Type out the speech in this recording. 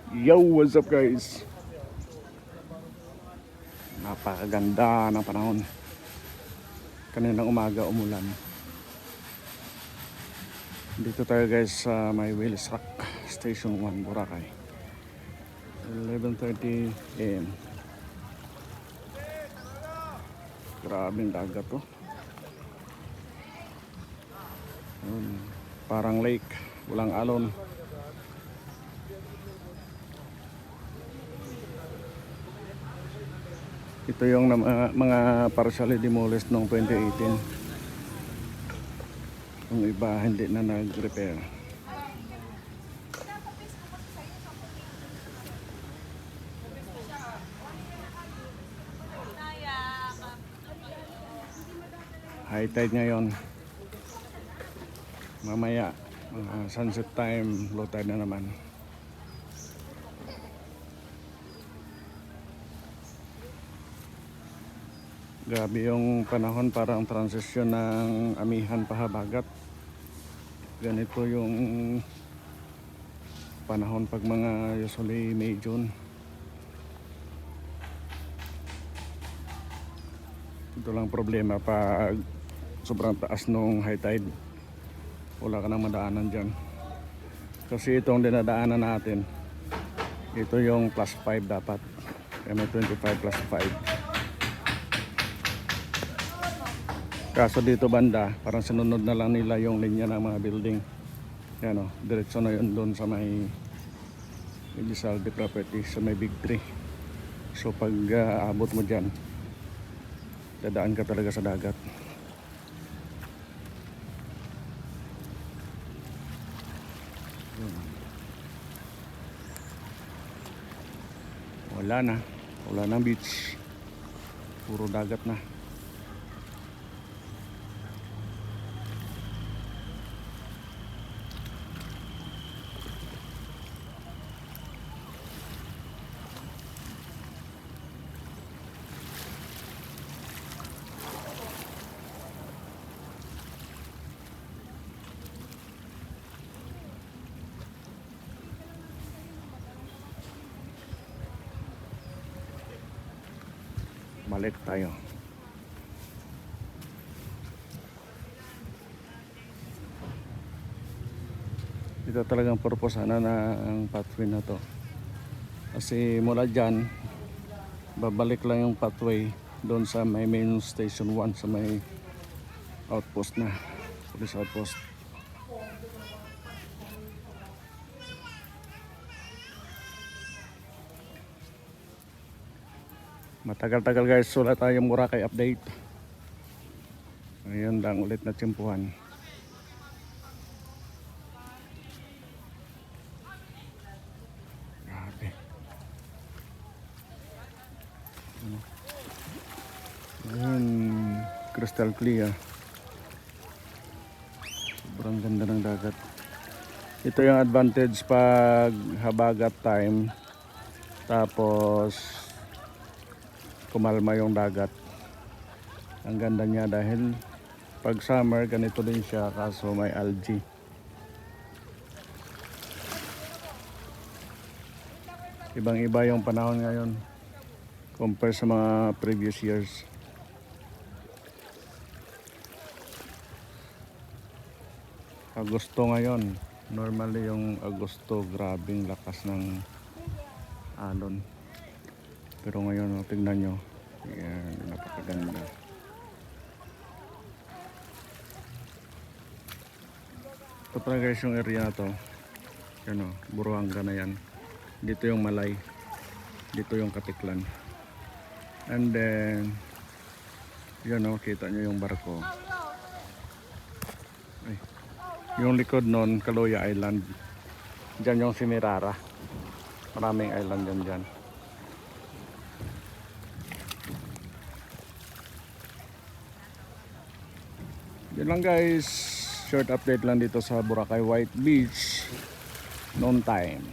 Yo, what's up guys? Napakaganda ng panahon. Kaninang umaga umulan. Dito tayo guys sa may Willis Rock Station 1, Boracay. 11:30 AM. Grabing dagat to. Parang lake, walang alon. Ito yung mga partially demolished noong 2018. Yung iba hindi na nag-repair. High tide ngayon. Mamaya sunset time, low tide na naman. Grabe yung panahon, parang transisyon ng amihan pahabagat. Ganito yung panahon pag mga usually May, June. Ito lang problema pag sobrang taas nung high tide. Wala ka nang madaanan dyan. Kasi itong dinadaanan natin, ito yung plus 5 dapat. Kaya may 25 plus 5. Kaso dito banda, parang sinunod na lang nila yung linya ng mga building. Yan o, diretso na yun doon sa may Elizalde property, sa may Big 3. So pag abot mo dyan, dadaan ka talaga sa dagat. Wala na beach, puro dagat na. Balik tayo. Ito talagang purpose na ang pathway na to. Kasi mula dyan, babalik lang yung pathway doon sa may main station 1, sa may outpost na, police outpost. Matagal-tagal guys, wala tayong Boracay update. Ngayon lang ulit na tsimpuhan. Grabe. Ngayon, crystal clear. Sobrang ganda ng dagat. Ito yung advantage pag habagat time. Tapos kumalma yung dagat. Ang ganda niya dahil pag summer ganito din siya, kaso may algae. Ibang iba yung panahon ngayon compare sa mga previous years. Agosto ngayon, normally yung Agosto grabing lakas ng alon. Pero ngayon, tingnan nyo. Yan, napakaganda. Ito pala guys yung area na to. Yan o, Buruanga na yan. Dito yung Malay. Dito yung Katiklan. And then, yan o, kita nyo yung barko. Ay, yung likod nun, Kaloya Island. Diyan yung Semirara. Maraming island dyan. Yun lang guys, short update lang dito sa Boracay White Beach noon time.